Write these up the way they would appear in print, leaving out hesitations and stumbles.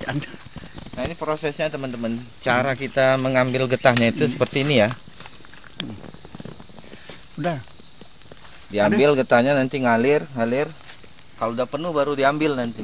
Ada. Nah ini prosesnya teman-teman. Cara kita mengambil getahnya itu seperti ini ya. Udah. Diambil getahnya nanti ngalir. Kalau udah penuh baru diambil nanti.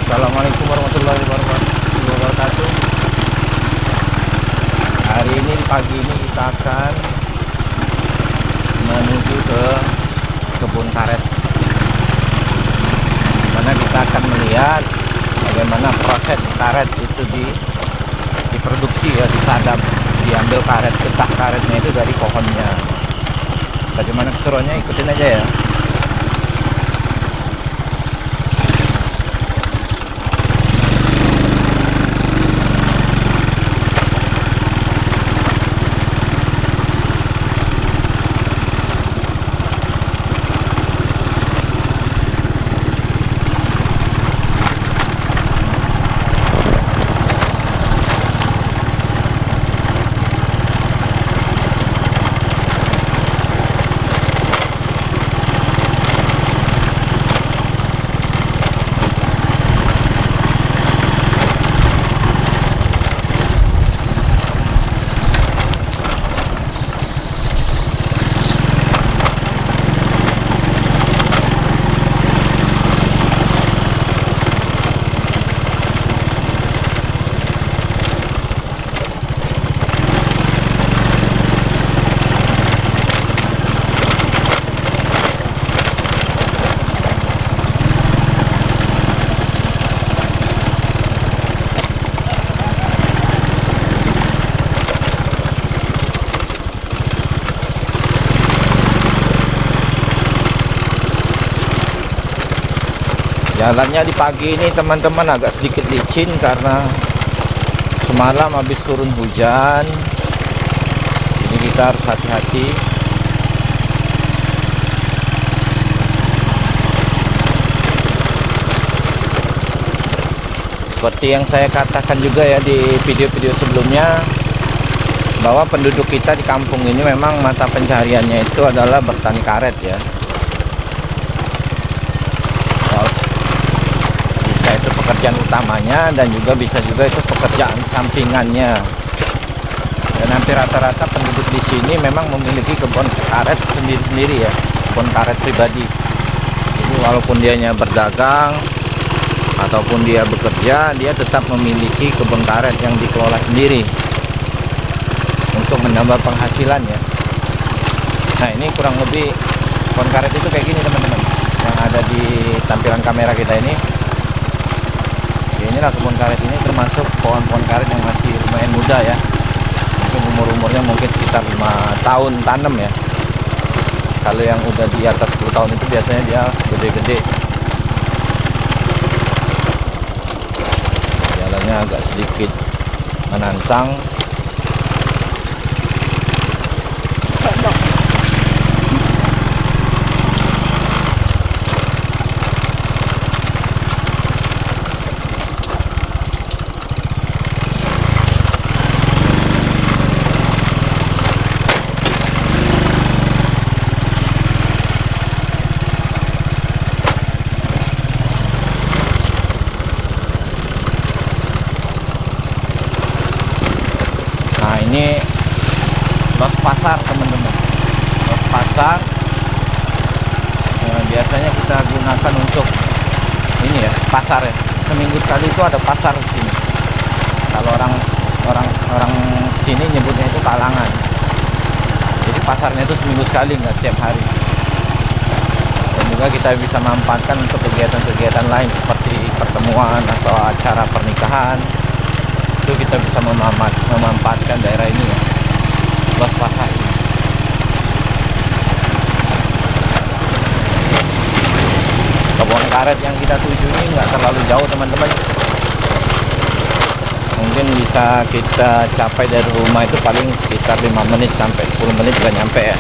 Assalamualaikum warahmatullahi wabarakatuh. Hari ini pagi ini kita akan menuju ke kebun karet, dimana kita akan melihat bagaimana proses karet itu diproduksi ya, disadap, diambil karet, getah karetnya itu dari pohonnya. Bagaimana keseruannya, ikutin aja ya. Jalannya di pagi ini teman-teman agak sedikit licin karena semalam habis turun hujan. Jadi kita harus hati-hati. Seperti yang saya katakan juga ya di video-video sebelumnya, bahwa penduduk kita di kampung ini memang mata pencahariannya itu adalah bertani karet ya. Itu pekerjaan utamanya dan juga bisa juga itu pekerjaan sampingannya. Dan hampir rata-rata penduduk di sini memang memiliki kebun karet sendiri-sendiri ya, kebun karet pribadi. Jadi walaupun dianya berdagang ataupun dia bekerja, dia tetap memiliki kebun karet yang dikelola sendiri untuk menambah penghasilan ya. Nah ini kurang lebih kebun karet itu kayak gini teman-teman, yang ada di tampilan kamera kita ini. Inilah kebun karet ini, termasuk pohon-pohon karet yang masih lumayan muda ya. Mungkin umurnya mungkin sekitar 5 tahun tanam ya. Kalau yang udah di atas 10 tahun itu biasanya dia gede-gede. Jalannya agak sedikit menantang. Ini los pasar teman-teman, los pasar biasanya kita gunakan untuk ini ya, pasar ya. Seminggu sekali itu ada pasar di sini. Kalau orang sini nyebutnya itu kalangan. Jadi pasarnya itu seminggu sekali, nggak setiap hari. Dan juga kita bisa memanfaatkan untuk kegiatan-kegiatan lain seperti pertemuan atau acara pernikahan. Itu kita bisa memanfaatkan daerah ini ya, los pasar ini. kebun karet yang kita tuju ini nggak terlalu jauh teman-teman. Mungkin bisa kita capai dari rumah itu paling sekitar 5 menit sampai 10 menit juga nyampe ya.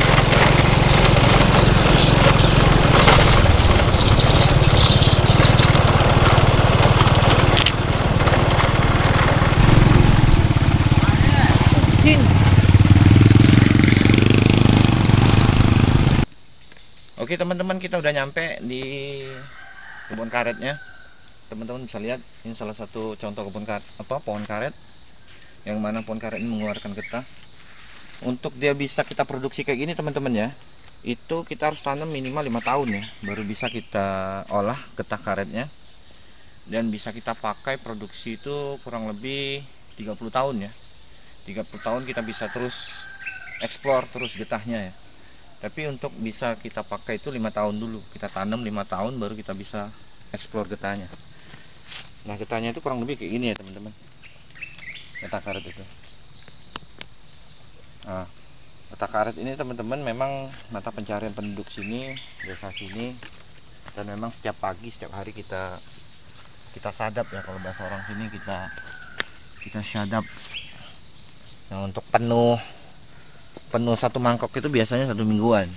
Oke teman-teman, kita udah nyampe di kebun karetnya. Teman-teman bisa lihat ini salah satu contoh kebun karet, pohon karet, yang mana pohon karet ini mengeluarkan getah. Untuk dia bisa kita produksi kayak gini teman-teman ya, itu kita harus tanam minimal 5 tahun ya, baru bisa kita olah getah karetnya. Dan bisa kita pakai produksi itu kurang lebih 30 tahun ya. 30 tahun kita bisa terus eksplor terus getahnya ya. Tapi untuk bisa kita pakai itu 5 tahun dulu, kita tanam 5 tahun baru kita bisa eksplor getahnya. Nah getahnya itu kurang lebih kayak gini ya teman-teman, getah karet itu. Nah getah karet ini teman-teman memang mata pencarian penduduk sini, desa sini. Dan memang setiap pagi setiap hari kita sadap ya, kalau bahasa orang sini kita sadap. Nah untuk penuh satu mangkok itu biasanya 1 mingguan.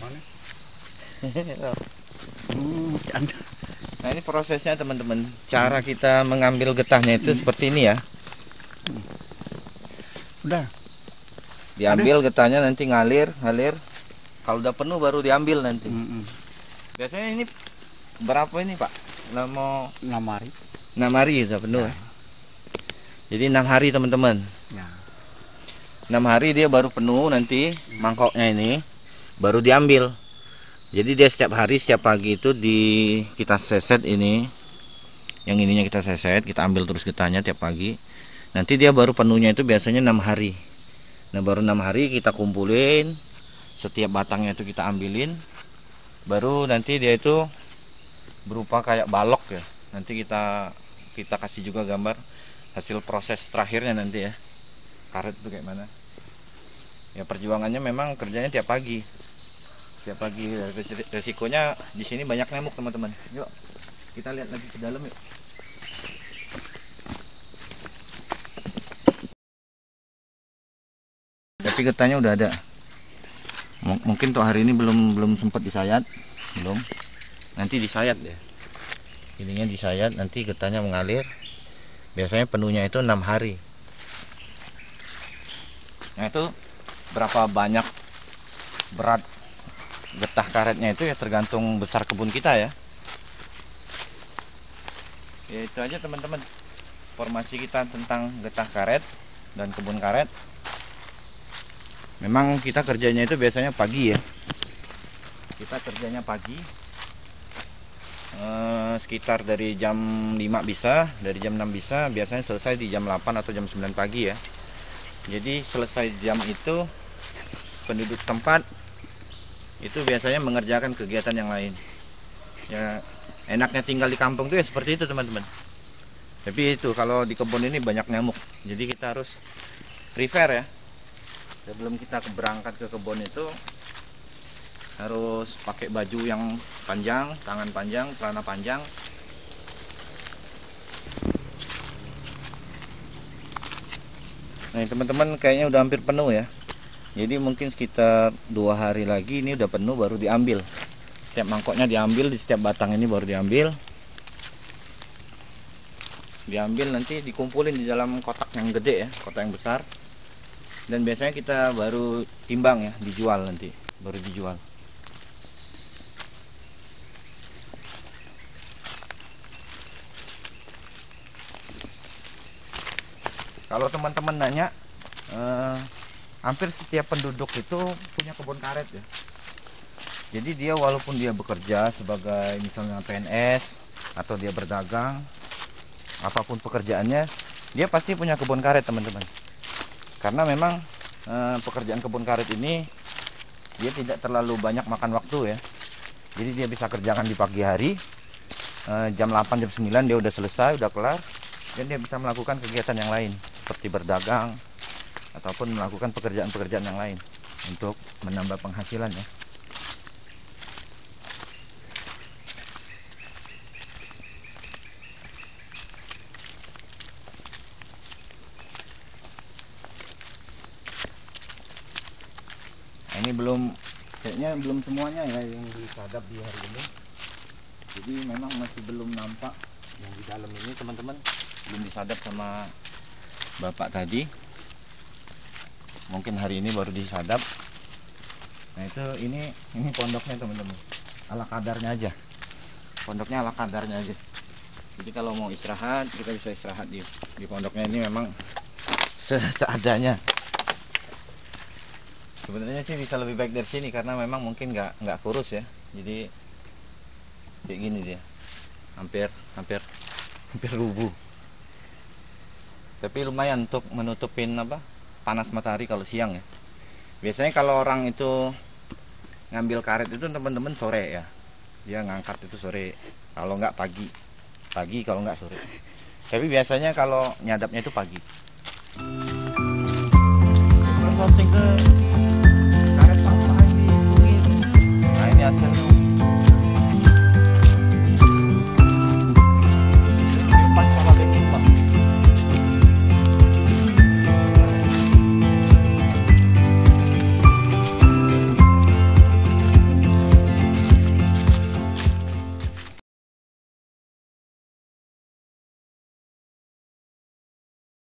Nah ini prosesnya teman-teman, cara kita mengambil getahnya itu seperti ini ya. Udah diambil getahnya, nanti ngalir. Kalau udah penuh baru diambil nanti. Biasanya ini berapa ini Pak? Mau 6 hari. 6 hari sudah penuh ya. Jadi 6 hari teman-teman ya. 6 hari dia baru penuh, nanti mangkoknya ini baru diambil. Jadi dia setiap hari, setiap pagi itu kita seset ini, yang ininya kita seset, kita ambil terus getahnya tiap pagi. Nanti dia baru penuhnya itu biasanya 6 hari. Nah baru 6 hari kita kumpulin, setiap batangnya itu kita ambilin, baru nanti dia itu berupa kayak balok ya. Nanti kita kasih juga gambar hasil proses terakhirnya nanti ya, karet itu kayak mana. Ya perjuangannya memang kerjanya tiap pagi. Resikonya di sini banyak nyamuk teman-teman. Yuk kita lihat lagi ke dalam yuk. Tapi getahnya udah ada. Mungkin tuh hari ini belum sempat disayat, belum. Nanti disayat deh. Ininya disayat, nanti getahnya mengalir. Biasanya penuhnya itu 6 hari. Nah itu berapa banyak berat getah karetnya itu ya tergantung besar kebun kita ya. Ya itu aja teman-teman, informasi kita tentang getah karet dan kebun karet. Memang kita kerjanya itu biasanya pagi ya. Kita kerjanya pagi, sekitar dari jam 5 bisa, dari jam 6 bisa, biasanya selesai di jam 8 atau jam 9 pagi ya. Jadi selesai jam itu penduduk setempat itu biasanya mengerjakan kegiatan yang lain. Ya enaknya tinggal di kampung tuh ya seperti itu teman-teman. Tapi itu kalau di kebun ini banyak nyamuk, jadi kita harus prepare ya. Sebelum kita berangkat ke kebun itu harus pakai baju yang panjang, tangan panjang, celana panjang. Nah teman-teman kayaknya udah hampir penuh ya. Jadi mungkin sekitar 2 hari lagi ini udah penuh baru diambil. Setiap mangkoknya diambil, di setiap batang ini baru diambil. Diambil nanti dikumpulin di dalam kotak yang gede ya, kotak yang besar. Dan biasanya kita baru timbang ya, dijual nanti, baru dijual. Kalau teman-teman nanya, hampir setiap penduduk itu punya kebun karet ya. Jadi dia walaupun dia bekerja sebagai misalnya PNS atau dia berdagang, apapun pekerjaannya, dia pasti punya kebun karet teman-teman. Karena memang pekerjaan kebun karet ini dia tidak terlalu banyak makan waktu ya. Jadi dia bisa kerjakan di pagi hari, jam 8 jam 9 dia udah selesai, udah kelar, dan dia bisa melakukan kegiatan yang lain seperti berdagang ataupun melakukan pekerjaan-pekerjaan yang lain untuk menambah penghasilan ya. ini kayaknya belum semuanya ya yang disadap di hari ini. Jadi memang masih belum nampak yang di dalam ini teman-teman, belum disadap sama bapak tadi. Mungkin hari ini baru disadap. Nah itu ini pondoknya teman-teman, ala kadarnya aja. Pondoknya ala kadarnya aja. Jadi kalau mau istirahat kita bisa istirahat di pondoknya ini, memang seadanya. Sebenarnya sih bisa lebih baik dari sini karena memang mungkin nggak kurus ya. Jadi kayak gini dia, hampir rubuh. Tapi lumayan untuk menutupin panas matahari kalau siang ya. Biasanya kalau orang itu ngambil karet itu teman-teman sore ya, dia ngangkat itu sore, kalau nggak pagi kalau nggak sore. Tapi biasanya kalau nyadapnya itu pagi. Langsung ke